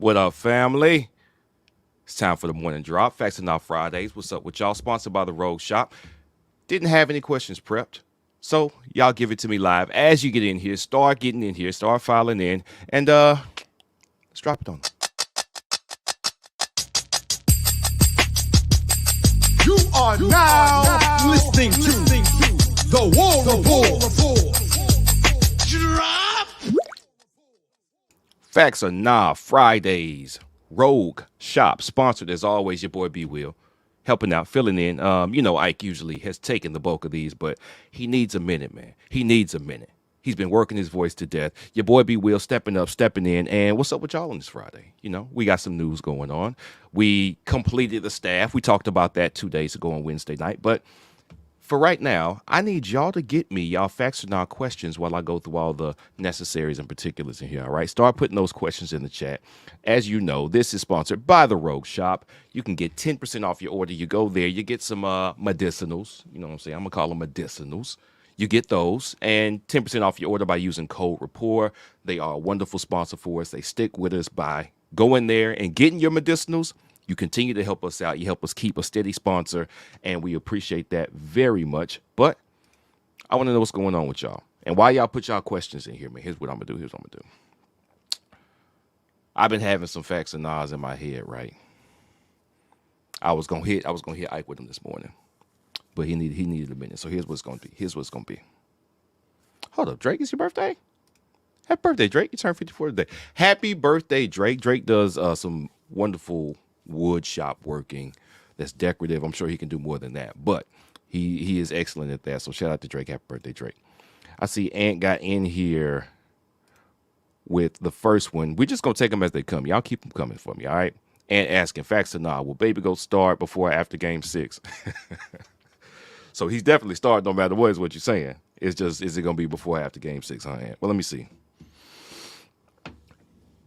What up, family? It's time for the morning drop. Facts and Not Fridays. What's up with y'all? Sponsored by the Rogue Shop. Didn't have any questions prepped. So y'all give it to me live as you get in here. Start getting in here. Start filing in. And let's drop it on. You are now listening to the War Report. Drop. Facts or Nah Fridays. Rogue Shop. Sponsored as always, your boy B Will. Helping out, filling in. Ike usually has taken the bulk of these, but he needs a minute, man. He needs a minute. He's been working his voice to death. Your boy B Will stepping up, stepping in. And what's up with y'all on this Friday? We got some news going on. We completed the staff. We talked about that 2 days ago on Wednesday night. But for right now, I need y'all to get me y'all facts or not questions while I go through all the necessaries and particulars in here. All right, start putting those questions in the chat. As you know, this is sponsored by the Rogue Shop. You can get 10% off your order. You go there, you get some medicinals. You know what I'm saying? I'm gonna call them medicinals. You get those and 10% off your order by using code rapport. They are a wonderful sponsor for us. They stick with us by going there and getting your medicinals. You continue to help us out. You help us keep a steady sponsor, and we appreciate that very much. But I want to know what's going on with y'all. And while y'all put y'all questions in here, man, here's what I'm going to do. I've been having some facts and nods in my head, right? I was gonna hit Ike with him this morning, but he needed a minute. So here's what's gonna be. Hold up, Drake, it's your birthday? Happy birthday, Drake. You turned 54 today. Happy birthday, Drake. Drake does some wonderful wood shop working that's decorative. I'm sure he can do more than that, but he is excellent at that. So shout out to Drake. Happy birthday, Drake. I see Ant got in here with the first one. We're just gonna take them as they come. Y'all keep them coming for me, all right? Ant asking facts or not. Will Baby go start before or after game 6? So he's definitely starting no matter what is what you're saying. It's just, is it gonna be before or after game 6, huh, Ant? Well, let me see.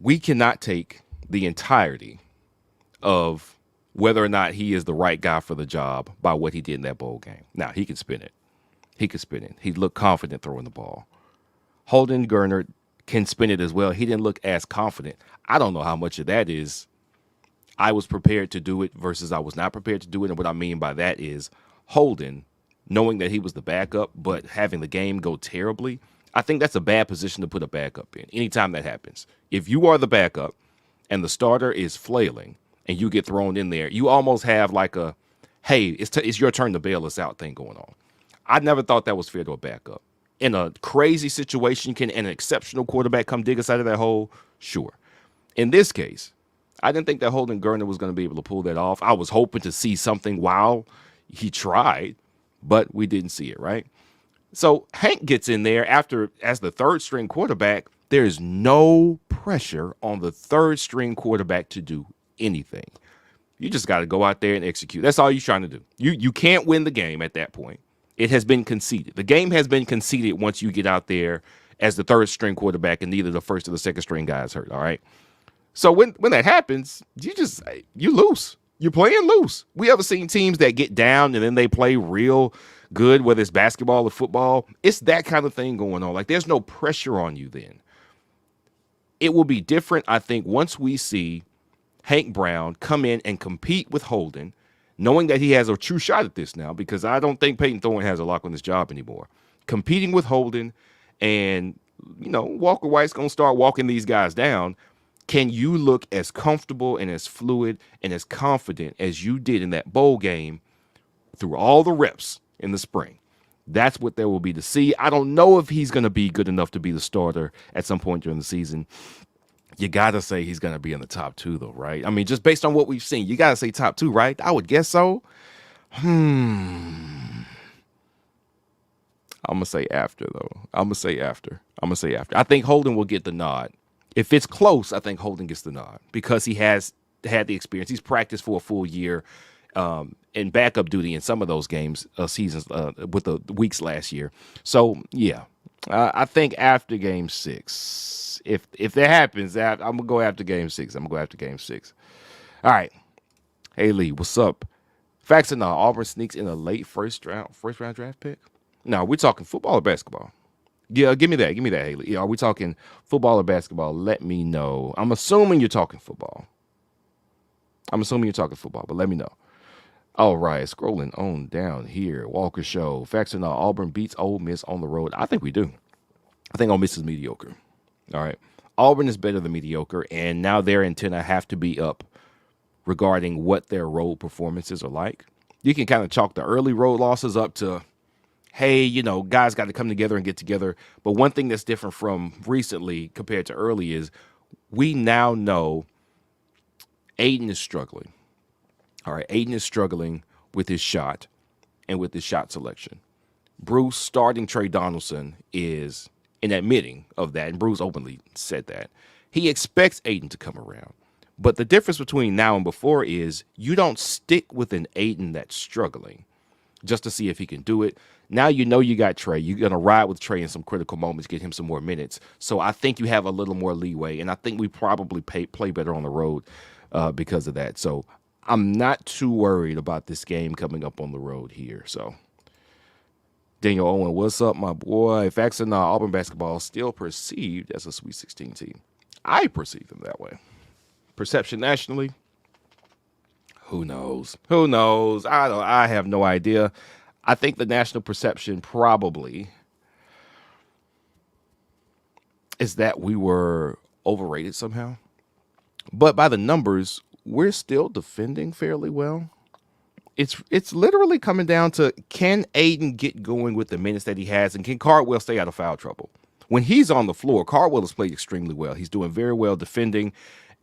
We cannot take the entirety of whether or not he is the right guy for the job by what he did in that bowl game. Now, he can spin it. He looked confident throwing the ball. Holden Geriner can spin it as well. He didn't look as confident. I don't know how much of that is I was prepared to do it versus I was not prepared to do it. And what I mean by that is Holden, knowing that he was the backup, but having the game go terribly, I think that's a bad position to put a backup in anytime that happens. If you are the backup and the starter is flailing, and you get thrown in there, you almost have like a, hey, it's your turn to bail us out thing going on. I never thought that was fair to a backup. In a crazy situation, can an exceptional quarterback come dig us out of that hole? Sure. In this case, I didn't think that Holden Geriner was going to be able to pull that off. I was hoping to see something while he tried, but we didn't see it, right? So Hank gets in there as the third string quarterback. There is no pressure on the third string quarterback to do anything. You just got to go out there and execute. That's all you're trying to do. You can't win the game at that point. It has been conceded. The game has been conceded once you get out there as the third string quarterback and neither the first or the second string guy is hurt. All right. So when that happens, you lose. You're playing loose. We ever seen teams that get down and then they play real good, whether it's basketball or football? It's that kind of thing going on. Like there's no pressure on you then. It will be different, I think, once we see Hank Brown come in and compete with Holden, knowing that he has a true shot at this now, because I don't think Peyton Thorne has a lock on this job anymore. Competing with Holden and, Walker White's going to start walking these guys down. Can you look as comfortable and as fluid and as confident as you did in that bowl game through all the reps in the spring? That's what there will be to see. I don't know if he's going to be good enough to be the starter at some point during the season. You got to say he's going to be in the top 2, though, right? I mean, just based on what we've seen, you got to say top 2, right? I would guess so. I'm going to say after, though. I'm going to say after. I think Holden will get the nod. If it's close, I think Holden gets the nod because he has had the experience. He's practiced for a full year in backup duty in some of those games, seasons with the weeks last year. So, yeah, I think after game 6. If that happens, I'm going to go after game 6. All right. Hey, Lee, what's up? Facts or not, Auburn sneaks in a late first round draft pick? No, we're talking football or basketball. Yeah, give me that. Give me that, Haley. Are we talking football or basketball? Let me know. I'm assuming you're talking football. But let me know. All right, scrolling on down here. Walker Show. Facts or not, Auburn beats Ole Miss on the road. I think we do. I think Ole Miss is mediocre. All right. Auburn is better than mediocre, and now their antenna have to be up regarding what their road performances are like. You can kind of chalk the early road losses up to, hey, guys got to come together and get together. But one thing that's different from recently compared to early is we now know Aiden is struggling. All right, Aiden is struggling with his shot and with his shot selection. Bruce starting Trey Donaldson is, in admitting of that, and Bruce openly said that, he expects Aiden to come around. But the difference between now and before is you don't stick with an Aiden that's struggling just to see if he can do it. Now you got Trey. You're going to ride with Trey in some critical moments, get him some more minutes. So I think you have a little more leeway, and I think we probably play better on the road because of that. So I'm not too worried about this game coming up on the road here. So Daniel Owen, what's up, my boy? Facts or not, Auburn basketball still perceived as a Sweet 16 team. I perceive them that way. Perception nationally, who knows? I have no idea. I think the national perception probably is that we were overrated somehow. But by the numbers, we're still defending fairly well. It's literally coming down to, can Aiden get going with the minutes that he has, and can Cardwell stay out of foul trouble? When he's on the floor, Cardwell has played extremely well. He's doing very well defending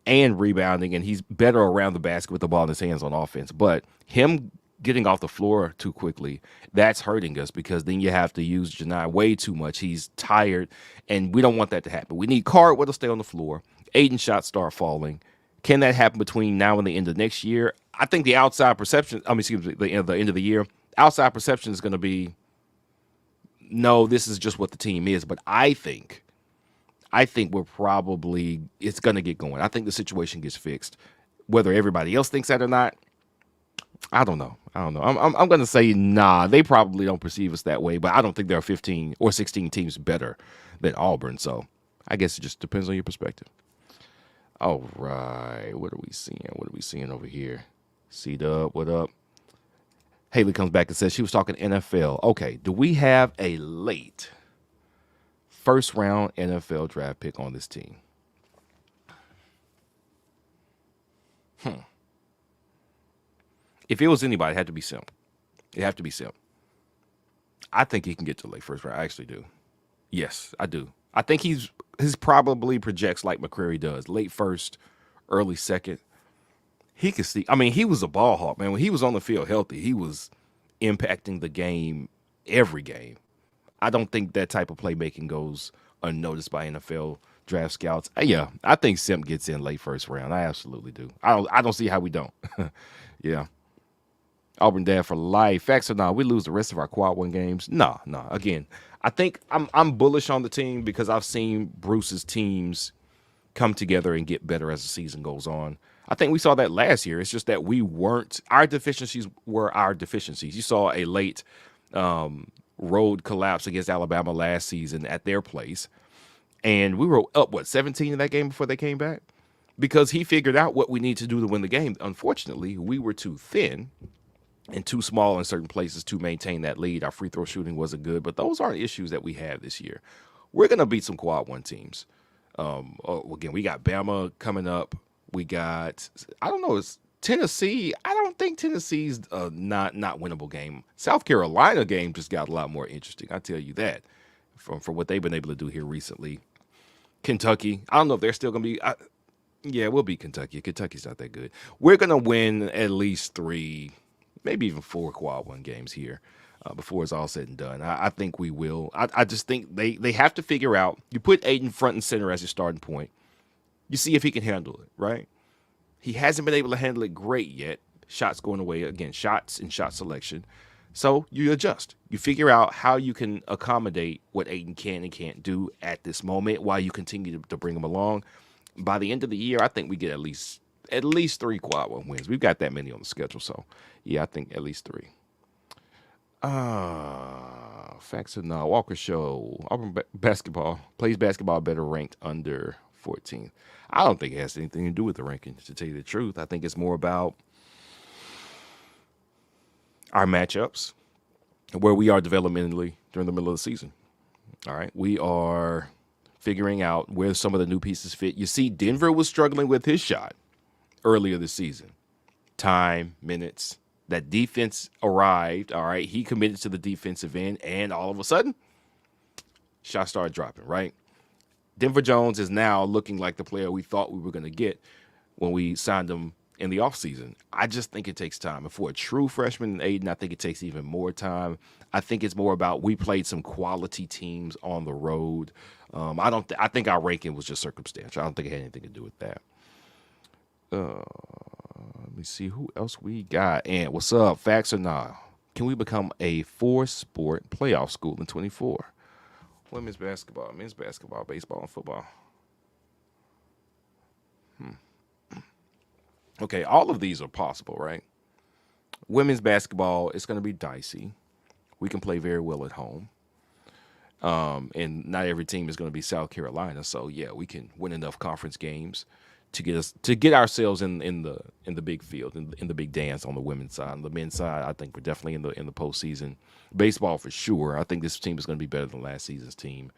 and rebounding, and he's better around the basket with the ball in his hands on offense. But him getting off the floor too quickly, that's hurting us, because then you have to use Janai way too much. He's tired, and we don't want that to happen. We need Cardwell to stay on the floor. Aiden shots start falling. Can that happen between now and the end of next year? I think the outside perception, the end of the year, outside perception is going to be, no, this is just what the team is. But I think it's going to get going. I think the situation gets fixed. Whether everybody else thinks that or not, I don't know. I'm going to say, nah, they probably don't perceive us that way, but I don't think there are 15 or 16 teams better than Auburn. So I guess it just depends on your perspective. All right. What are we seeing over here? C-Dub, what up? Haley comes back and says she was talking NFL. Okay. Do we have a late first round NFL draft pick on this team? If it was anybody, it had to be Simp. I think he can get to late first round. I actually do. Yes, I do. I think he's probably projects like McCrary does. Late first, early second. He could see. I mean, he was a ball hawk, man. When he was on the field healthy, he was impacting the game every game. I don't think that type of playmaking goes unnoticed by NFL draft scouts. Yeah, I think Simp gets in late first round. I absolutely do. I don't see how we don't. Yeah. Auburn dad for life. Facts or not, we lose the rest of our quad one games. Nah. Again, I think I'm bullish on the team because I've seen Bruce's teams come together and get better as the season goes on. I think we saw that last year. It's just that our deficiencies were our deficiencies. You saw a late road collapse against Alabama last season at their place. And we were up, 17 in that game before they came back? Because he figured out what we need to do to win the game. Unfortunately, we were too thin and too small in certain places to maintain that lead. Our free throw shooting wasn't good, but those aren't issues that we have this year. We're going to beat some quad one teams. Again, we got Bama coming up. We got, it's Tennessee. I don't think Tennessee's not winnable game. South Carolina game just got a lot more interesting. I tell you that from what they've been able to do here recently. Kentucky, I don't know if they're still going to be. Yeah, we'll beat Kentucky. Kentucky's not that good. We're going to win at least 3, maybe even 4 quad one games here before it's all said and done. I think we will. I just think they have to figure out, you put Aiden front and center as your starting point. You see if he can handle it, right? He hasn't been able to handle it great yet. Shots going away. Again, shots and shot selection. So you adjust. You figure out how you can accommodate what Aiden can and can't do at this moment while you continue to bring him along. By the end of the year, I think we get at least 3 quad one wins. We've got that many on the schedule. So, yeah, I think at least 3. Facts or not? Walker Show. Auburn basketball plays basketball better ranked under 14. I don't think it has anything to do with the rankings, to tell you the truth. I think it's more about our matchups, where we are developmentally during the middle of the season. All right. We are figuring out where some of the new pieces fit. You see, Denver was struggling with his shot earlier this season. Time, minutes. That defense arrived. All right. He committed to the defensive end, and all of a sudden, shots started dropping, right? Denver Jones is now looking like the player we thought we were going to get when we signed him in the offseason. I just think it takes time. And for a true freshman in Aiden, I think it takes even more time. I think it's more about we played some quality teams on the road. I think our ranking was just circumstantial. I don't think it had anything to do with that. Let me see who else we got. And what's up? Facts or not? Can we become a 4-sport playoff school in 24? Women's basketball, men's basketball, baseball, and football. Okay, all of these are possible, right? Women's basketball is going to be dicey. We can play very well at home. And not every team is going to be South Carolina. So yeah, we can win enough conference games to get ourselves in the big field, in the big dance on the women's side. On the men's side, I think we're definitely in the postseason. Baseball for sure. I think this team is going to be better than last season's team.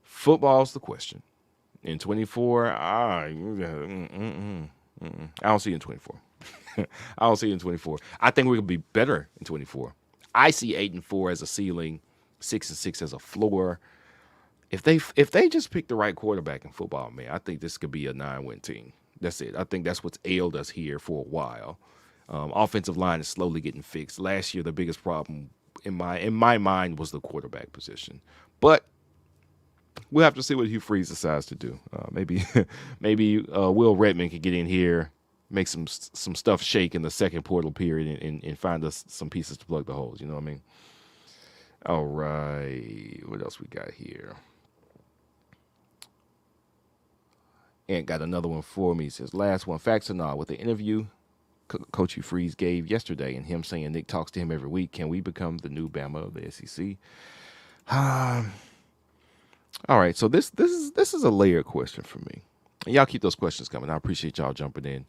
Football's the question. In 24, I don't see it in 24. I don't see it in 24. I think we're going to be better in 24. I see 8-4 as a ceiling, 6-6 as a floor. If they just pick the right quarterback in football, man, I think this could be a 9-win team. That's it. I think that's what's ailed us here for a while. Offensive line is slowly getting fixed. Last year, the biggest problem in my mind was the quarterback position. But we'll have to see what Hugh Freeze decides to do. Maybe Will Redmond can get in here, make some stuff shake in the second portal period, and find us some pieces to plug the holes. You know what I mean? All right. What else we got here? And got another one for me. It says, last one, facts or not, with the interview Coach Hugh Freeze gave yesterday and him saying Nick talks to him every week, can we become the new Bama of the SEC? All right, so this is a layered question for me. And y'all keep those questions coming. I appreciate y'all jumping in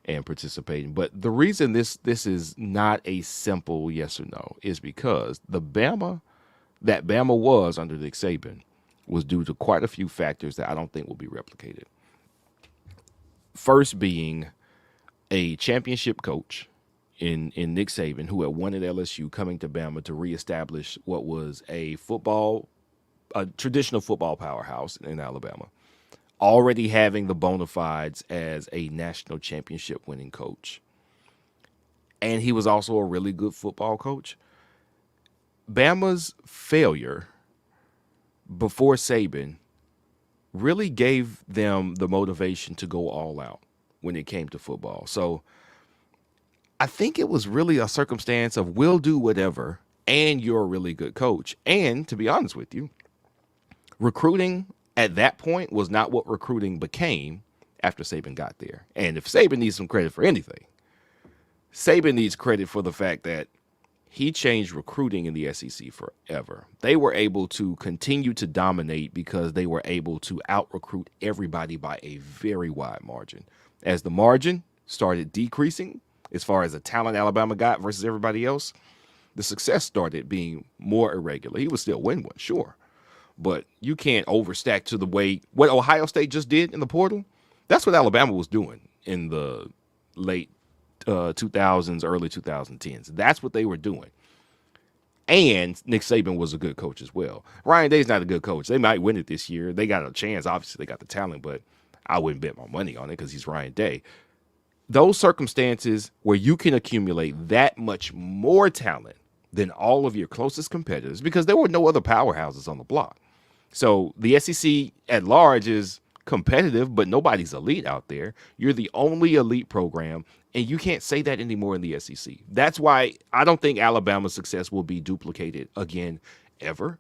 and participating. But the reason this is not a simple yes or no is because the Bama that Bama was under Nick Saban was due to quite a few factors that I don't think will be replicated. First being a championship coach in Nick Saban, who had won at LSU, coming to Bama to reestablish what was a traditional football powerhouse in Alabama, already having the bona fides as a national championship winning coach. And he was also a really good football coach. Bama's failure before Saban really gave them the motivation to go all out when it came to football. So I think it was really a circumstance of we'll do whatever, and you're a really good coach. And to be honest with you, recruiting at that point was not what recruiting became after Saban got there. And if Saban needs some credit for anything, Saban needs credit for the fact that he changed recruiting in the SEC forever. They were able to continue to dominate because they were able to out-recruit everybody by a very wide margin. As the margin started decreasing, as far as the talent Alabama got versus everybody else, the success started being more irregular. He would still win one, sure. But you can't overstack to the way what Ohio State just did in the portal. That's what Alabama was doing in the late 2000s, early 2010s. That's what they were doing. And Nick Saban was a good coach as well. Ryan Day's not a good coach. They might win it this year. They got a chance. Obviously, they got the talent, but I wouldn't bet my money on it because he's Ryan Day. Those circumstances where you can accumulate that much more talent than all of your closest competitors, because there were no other powerhouses on the block. So the SEC at large is competitive, but nobody's elite out there. You're the only elite program, and you can't say that anymore in the SEC. That's why I don't think Alabama's success will be duplicated again ever,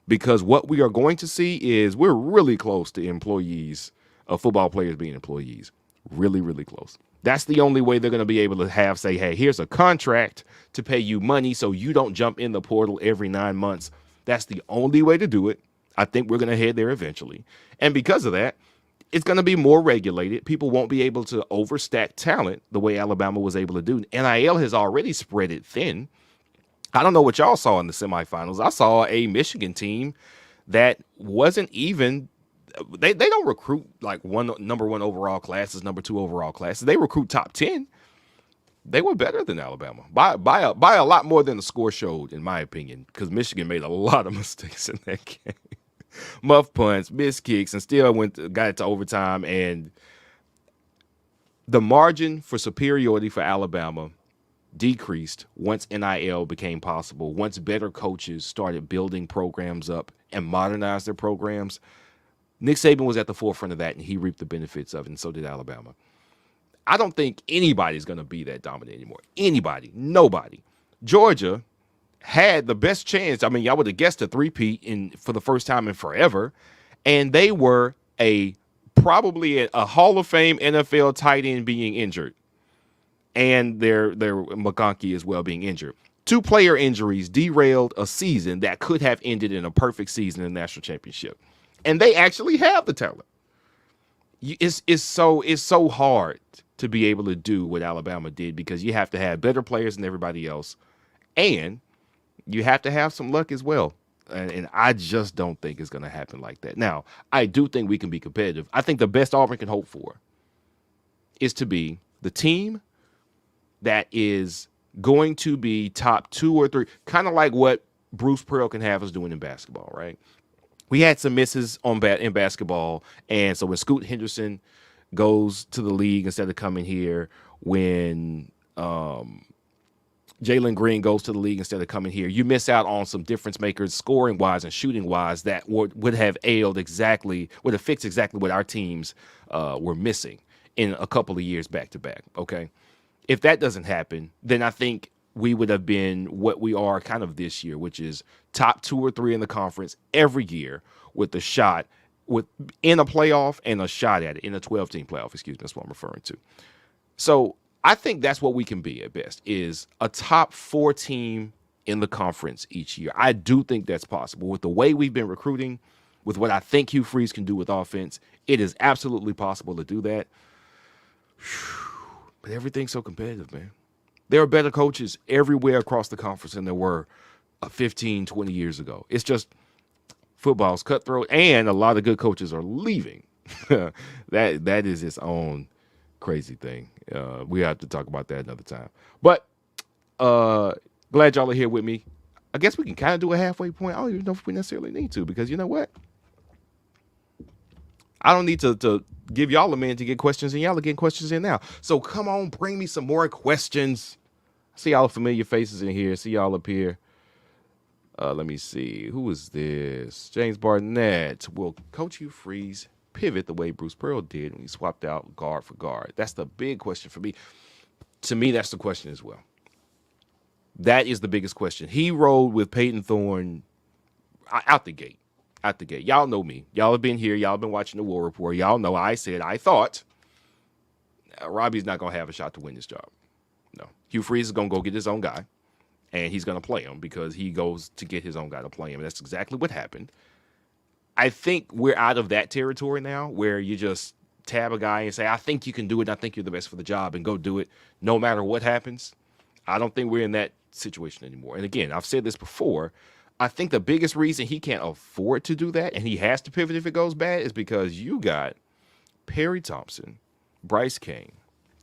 because what we are going to see is we're really close to employees of football players being employees. Really, really close. That's the only way they're going to be able to say, hey, here's a contract to pay you money so you don't jump in the portal every 9 months. That's the only way to do it. I think we're going to head there eventually. And because of that, it's going to be more regulated. People won't be able to overstack talent the way Alabama was able to do. NIL has already spread it thin. I don't know what y'all saw in the semifinals. I saw a Michigan team that wasn't even they don't recruit like number one overall classes, number two overall classes. They recruit top 10. They were better than Alabama by a lot more than the score showed, in my opinion, because Michigan made a lot of mistakes in that game. Muff punts, missed kicks, and still got it to overtime. And the margin for superiority for Alabama decreased once NIL became possible, once better coaches started building programs up and modernized their programs. Nick Saban was at the forefront of that, and he reaped the benefits of it, and so did Alabama. I don't think anybody's going to be that dominant anymore. Anybody. Nobody. Georgia had the best chance. I mean, y'all would have guessed a three-peat for the first time in forever, and they were probably a Hall of Fame NFL tight end being injured, and their McConkey as well being injured. 2 player injuries derailed a season that could have ended in a perfect season in the national championship. And they actually have the talent. It's so hard to be able to do what Alabama did because you have to have better players than everybody else, and you have to have some luck as well. And I just don't think it's going to happen like that. Now, I do think we can be competitive. I think the best Auburn can hope for is to be the team that is going to be top 2 or 3, kind of like what Bruce Pearl can have us doing in basketball, right? We had some misses in basketball, and so when Scoot Henderson goes to the league instead of coming here, when Jalen Green goes to the league instead of coming here, you miss out on some difference makers scoring-wise and shooting-wise that would have fixed exactly what our teams were missing in a couple of years back-to-back, okay? If that doesn't happen, then I think we would have been what we are kind of this year, which is top 2 or 3 in the conference every year with a shot in a playoff and a shot at it in a 12-team playoff. Excuse me, that's what I'm referring to. So I think that's what we can be at best, is a top 4 team in the conference each year. I do think that's possible. With the way we've been recruiting, with what I think Hugh Freeze can do with offense, it is absolutely possible to do that. But everything's so competitive, man. There are better coaches everywhere across the conference than there were 15, 20 years ago. It's just football's cutthroat, and a lot of good coaches are leaving. That is its own crazy thing. We have to talk about that another time. But glad y'all are here with me. I guess we can kind of do a halfway point. I don't even know if we necessarily need to, because you know what? I don't need to give y'all a minute to get questions, and y'all are getting questions in now. So come on, bring me some more questions. See y'all familiar faces in here. See y'all up here. Let me see. Who is this? James Barnett. Will Coach Hugh Freeze pivot the way Bruce Pearl did when he swapped out guard for guard? That's the big question for me. To me, that's the question as well. That is the biggest question. He rolled with Peyton Thorne out the gate. Out the gate. Y'all know me. Y'all have been here. Y'all have been watching the War Report. Y'all know I thought Robbie's not going to have a shot to win this job. No. Hugh Freeze is going to go get his own guy, and he's going to play him because he goes to get his own guy to play him. And that's exactly what happened. I think we're out of that territory now where you just tab a guy and say, I think you can do it, and I think you're the best for the job, and go do it no matter what happens. I don't think we're in that situation anymore. And again, I've said this before, I think the biggest reason he can't afford to do that, and he has to pivot if it goes bad, is because you got Perry Thompson, Bryce Kane,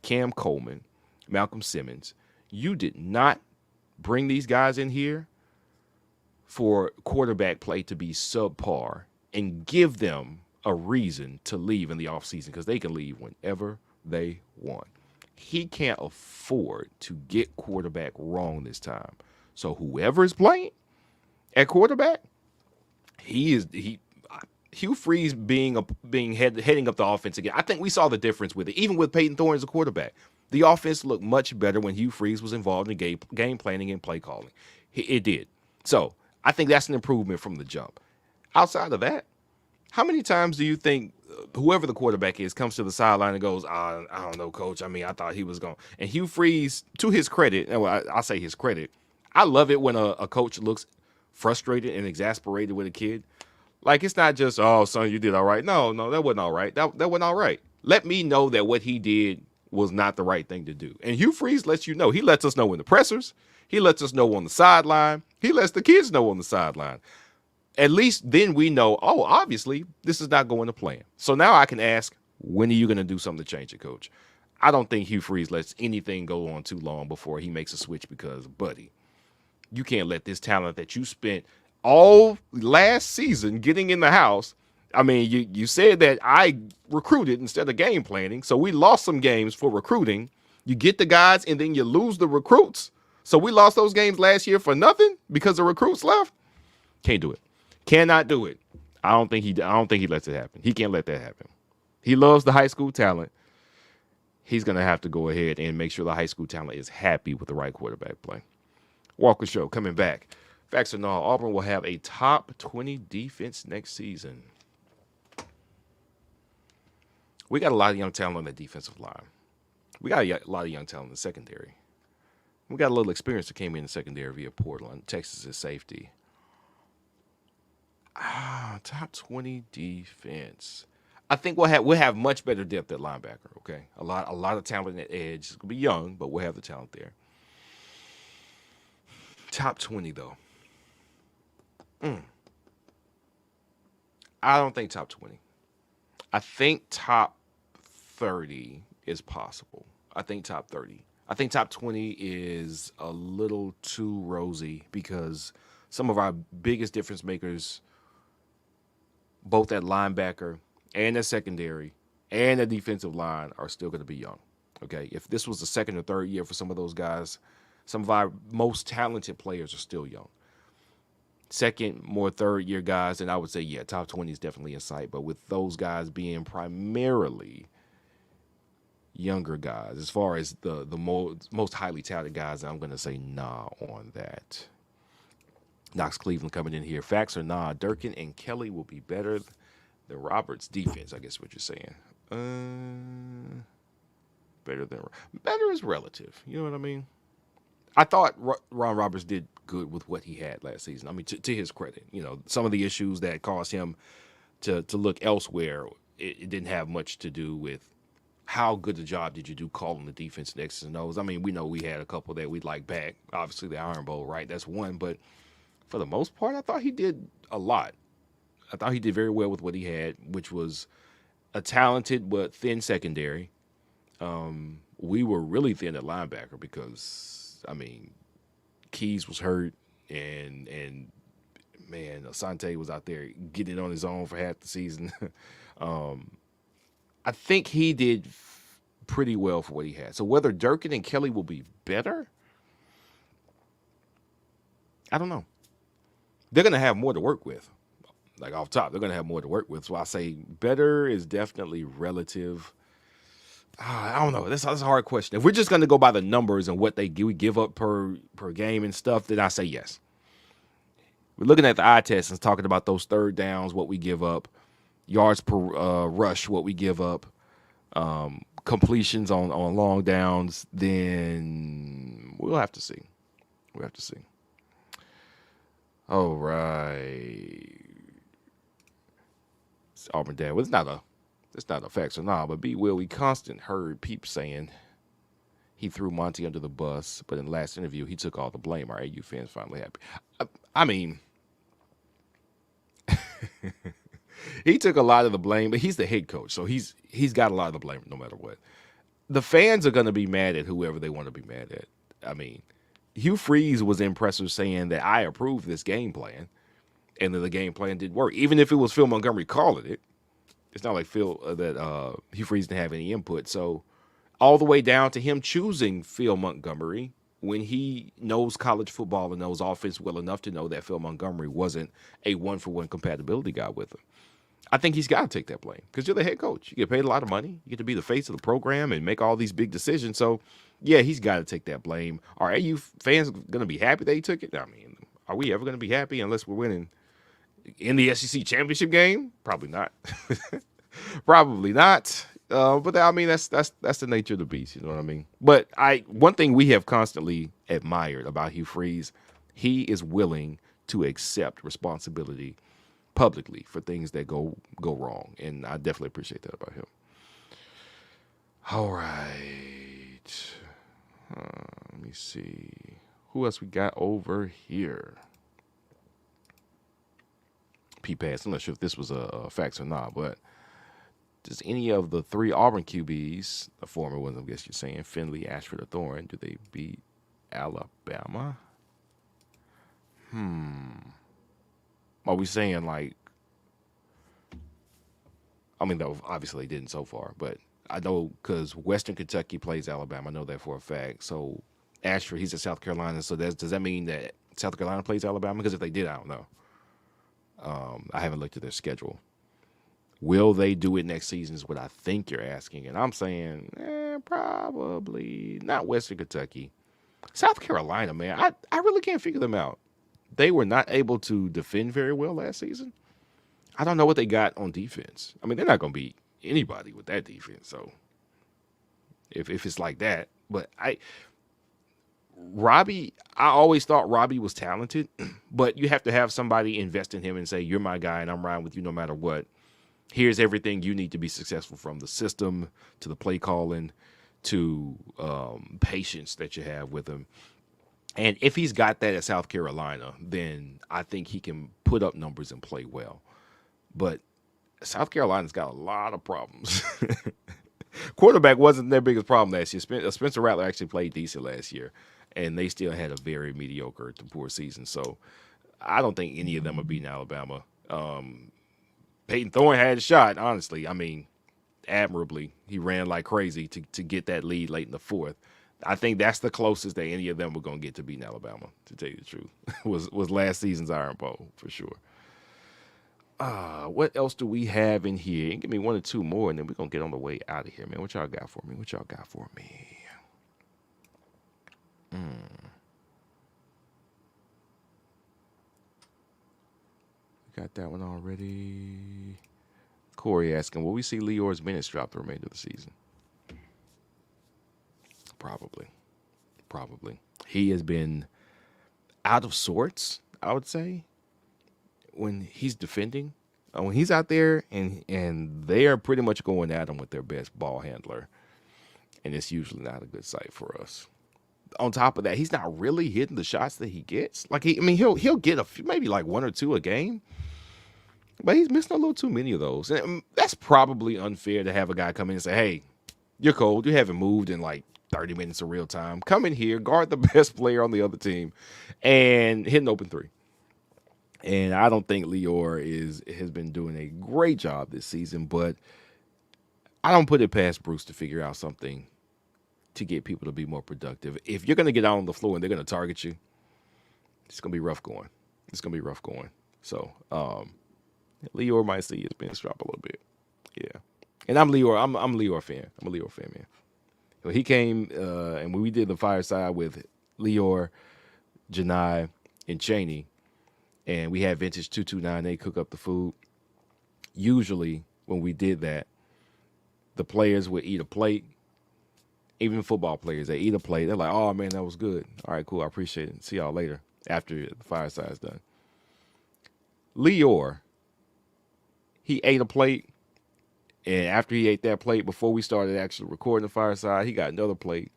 Cam Coleman, Malcolm Simmons. You did not bring these guys in here for quarterback play to be subpar and give them a reason to leave in the offseason, because they can leave whenever they want. He can't afford to get quarterback wrong this time. So whoever is playing at quarterback, Hugh Freeze heading up the offense again. I think we saw the difference with it. Even with Peyton Thorne as a quarterback, the offense looked much better when Hugh Freeze was involved in game planning and play calling. It did. So I think that's an improvement from the jump. Outside of that, how many times do you think whoever the quarterback is comes to the sideline and goes, I don't know, coach. I mean, I thought he was going. And Hugh Freeze, to his credit, and I'll say his credit, I love it when a coach looks frustrated and exasperated with a kid. Like, it's not just, oh, son, you did all right. No, that wasn't all right. That wasn't all right. Let me know that what he did was not the right thing to do. And Hugh Freeze lets you know. He lets us know in the pressers. He lets us know on the sideline. He lets the kids know on the sideline. At least then we know, oh, obviously, this is not going to plan. So now I can ask, when are you going to do something to change it, coach? I don't think Hugh Freeze lets anything go on too long before he makes a switch because, buddy, you can't let this talent that you spent all last season getting in the house. I mean, you said that I recruited instead of game planning, so we lost some games for recruiting. You get the guys, and then you lose the recruits. So we lost those games last year for nothing because the recruits left. Can't do it. Cannot do it. I don't think he lets it happen. He can't let that happen. He loves the high school talent. He's gonna have to go ahead and make sure the high school talent is happy with the right quarterback play. Walker Show coming back. Facts or no, Auburn will have a top 20 defense next season. We got a lot of young talent on the defensive line. We got a lot of young talent in the secondary. We got a little experience that came in the secondary via Portland, Texas' safety. Top 20 defense. I think we'll have much better depth at linebacker. Okay, a lot of talent at edge. It's gonna be young, but we'll have the talent there. Top 20 though. I don't think top 20. I think top 30 is possible. I think top 30. I think top 20 is a little too rosy because some of our biggest difference makers, both at linebacker and at secondary and at defensive line, are still going to be young. Okay, if this was the second or third year for some of those guys, some of our most talented players are still young. Second, more third year guys, and I would say, yeah, top 20 is definitely in sight. But with those guys being primarily younger guys, as far as the most highly talented guys, I'm going to say nah on that. Knox Cleveland coming in here. Facts or nah, Durkin and Kelly will be better than Roberts' defense, I guess what you're saying. Better is relative. You know what I mean? I thought Ron Roberts did good with what he had last season. I mean, to his credit, you know, some of the issues that caused him to look elsewhere, it didn't have much to do with how good a job did you do calling the defense and X's and O's. I mean, we know we had a couple that we'd like back. Obviously, the Iron Bowl, right? That's one. But for the most part, I thought he did a lot. I thought he did very well with what he had, which was a talented but thin secondary. We were really thin at linebacker because, I mean, Keys was hurt, and man, Asante was out there getting on his own for half the season. I think he did pretty well for what he had. So whether Durkin and Kelly will be better, I don't know. They're going to have more to work with. Like off top, they're going to have more to work with. So I say better is definitely relative. I don't know. That's a hard question. If we're just going to go by the numbers and what we give up per game and stuff, then I say yes. We're looking at the eye test and talking about those third downs, what we give up, yards per rush, what we give up, completions on long downs, then we'll have to see. We'll have to see. All right. It's Auburn Dad. Well, it's not a facts or not, but B. Will, we constant heard Peep saying he threw Monty under the bus, but in the last interview, he took all the blame. Are AU fans finally happy? I mean, he took a lot of the blame, but he's the head coach, so he's got a lot of the blame no matter what. The fans are going to be mad at whoever they want to be mad at. I mean, Hugh Freeze was impressive saying that I approved this game plan, and that the game plan did work, even if it was Phil Montgomery calling it. It's not like Hugh Freeze didn't have any input. So all the way down to him choosing Phil Montgomery when he knows college football and knows offense well enough to know that Phil Montgomery wasn't a one-for-one compatibility guy with him. I think he's got to take that blame because you're the head coach. You get paid a lot of money. You get to be the face of the program and make all these big decisions. So, yeah, he's got to take that blame. Are AU fans going to be happy that he took it? I mean, are we ever going to be happy unless we're winning in the SEC championship game? Probably not. Probably not. But I mean, that's the nature of the beast. You know what I mean? But one thing we have constantly admired about Hugh Freeze, he is willing to accept responsibility publicly for things that go wrong, and I definitely appreciate that about him. All right, let me see who else we got over here. P pass. I'm not sure if this was a fax or not, but does any of the three Auburn QBs, the former ones, I guess you're saying, Finley, Ashford, or Thorne, do they beat Alabama? Are we saying like? I mean, though obviously they didn't so far, but I know because Western Kentucky plays Alabama. I know that for a fact. So Ashford, he's at South Carolina. So does that mean that South Carolina plays Alabama? Because if they did, I don't know. I haven't looked at their schedule. Will they do it next season is what I think you're asking. And I'm saying probably not Western Kentucky. South Carolina, man, I really can't figure them out. They were not able to defend very well last season. I don't know what they got on defense. I mean, they're not going to beat anybody with that defense. So if it's like that, but Robbie, I always thought Robbie was talented, but you have to have somebody invest in him and say, you're my guy and I'm riding with you no matter what. Here's everything you need to be successful, from the system to the play calling to patience that you have with him. And if he's got that at South Carolina, then I think he can put up numbers and play well. But South Carolina's got a lot of problems. Quarterback wasn't their biggest problem last year. Spencer Rattler actually played decent last year, and they still had a very mediocre to poor season. So I don't think any of them are beating Alabama. Peyton Thorne had a shot, honestly. I mean, admirably. He ran like crazy to get that lead late in the fourth. I think that's the closest that any of them were going to get to beating Alabama, to tell you the truth, was last season's Iron Bowl, for sure. What else do we have in here? Give me one or two more, and then we're going to get on the way out of here, man. What y'all got for me? Got that one already. Corey asking, will we see Lior's minutes drop the remainder of the season? Probably. He has been out of sorts, I would say, when he's defending. When he's out there and they are pretty much going at him with their best ball handler, and it's usually not a good sight for us. On top of that, he's not really hitting the shots that he gets. Like he'll get maybe like one or two a game, but he's missing a little too many of those. And that's probably unfair to have a guy come in and say, "Hey, you're cold. You haven't moved in like 30 minutes of real time. Come in here, guard the best player on the other team, and hit an open three." And I don't think Lior has been doing a great job this season, but I don't put it past Bruce to figure out something to get people to be more productive. If you're going to get out on the floor and they're going to target you, it's going to be rough going. So Lior might see his bench drop a little bit. Yeah. And I'm Lior. I'm a Lior fan. I'm a Lior fan, man. When he came, and when we did the fireside with Lior, Janai, and Cheney, and we had Vintage 229, they cook up the food. Usually, when we did that, the players would eat a plate. Even football players, they eat a plate. They're like, "Oh man, that was good. All right, cool. I appreciate it. See y'all later after the fireside is done." Lior, he ate a plate, and after he ate that plate, before we started actually recording the fireside, he got another plate.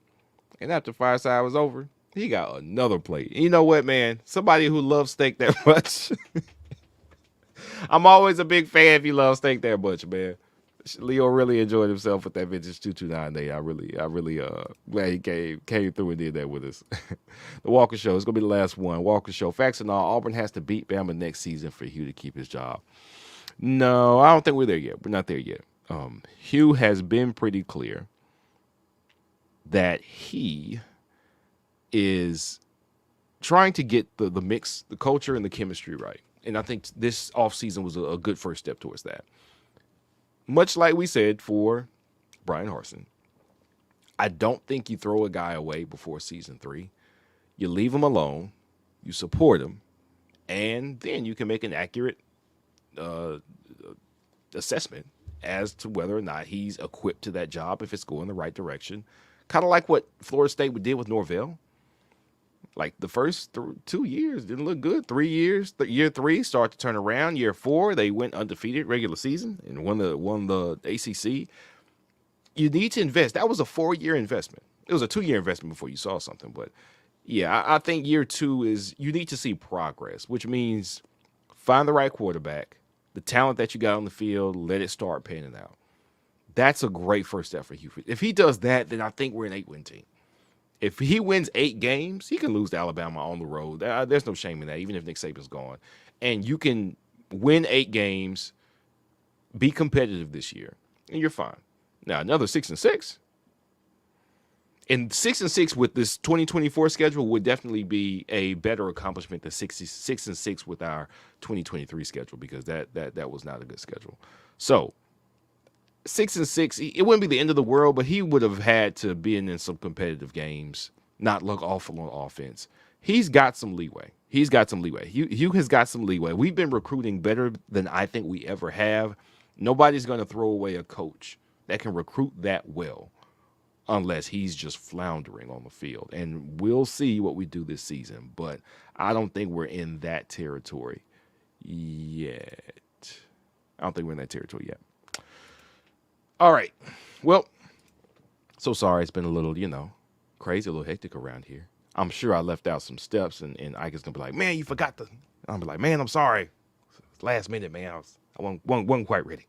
And after the fireside was over, he got another plate. And you know what, man? Somebody who loves steak that much, I'm always a big fan if you love steak that much, man. Leo really enjoyed himself with that Vintage 229 day. I really glad he came through and did that with us. The Walker Show is gonna be the last one. Walker Show. Facts and all, Auburn has to beat Bama next season for Hugh to keep his job. No, I don't think we're there yet. We're not there yet. Hugh has been pretty clear that he is trying to get the mix, the culture, and the chemistry right. And I think this offseason was a good first step towards that. Much like we said for Brian Harsin, I don't think you throw a guy away before season 3. You leave him alone, you support him, and then you can make an accurate assessment as to whether or not he's equipped to that job, if it's going the right direction. Kind of like what Florida State did with Norvell. Like the first 2 years didn't look good. 3 years, year 3 started to turn around. Year 4, they went undefeated regular season and won the ACC. You need to invest. That was a 4-year investment. It was a 2-year investment before you saw something. But yeah, I think year 2 is you need to see progress, which means find the right quarterback, the talent that you got on the field, let it start panning out. That's a great first step for Hugh. If he does that, then I think we're an 8-win team. If he wins 8 games, he can lose to Alabama on the road. There's no shame in that, even if Nick Saban's gone. And you can win 8 games, be competitive this year, and you're fine. Now, another 6-6. And 6-6 with this 2024 schedule would definitely be a better accomplishment than 6-6 with our 2023 schedule, because that was not a good schedule. So 6-6, it wouldn't be the end of the world, but he would have had to be in some competitive games, not look awful on offense. He's got some leeway. Hugh has got some leeway. We've been recruiting better than I think we ever have. Nobody's going to throw away a coach that can recruit that well unless he's just floundering on the field. And we'll see what we do this season, but I don't think we're in that territory yet. All right. Well, so sorry. It's been a little, crazy, a little hectic around here. I'm sure I left out some steps, and Ike is going to be like, man, you forgot the. I'll be like, man, I'm sorry. Last minute, man. I wasn't quite ready.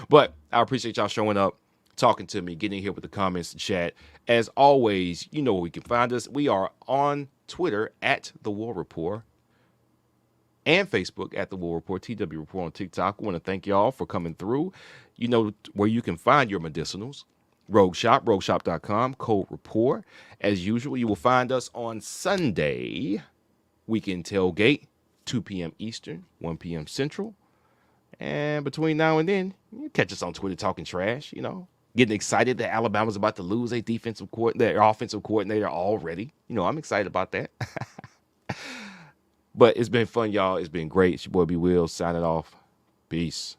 But I appreciate y'all showing up, talking to me, getting in here with the comments and chat. As always, you know where we can find us. We are on Twitter at The War Report and Facebook at The War Report, TW Report on TikTok. I want to thank y'all for coming through. You know where you can find your medicinals. Rogue Shop, rogueshop.com, code REPORT. As usual, you will find us on Sunday, Weekend Tailgate, 2 p.m. Eastern, 1 p.m. Central. And between now and then, you catch us on Twitter talking trash, getting excited that Alabama's about to lose their offensive coordinator already. I'm excited about that. But it's been fun, y'all. It's been great. It's your boy B. Will signing off. Peace.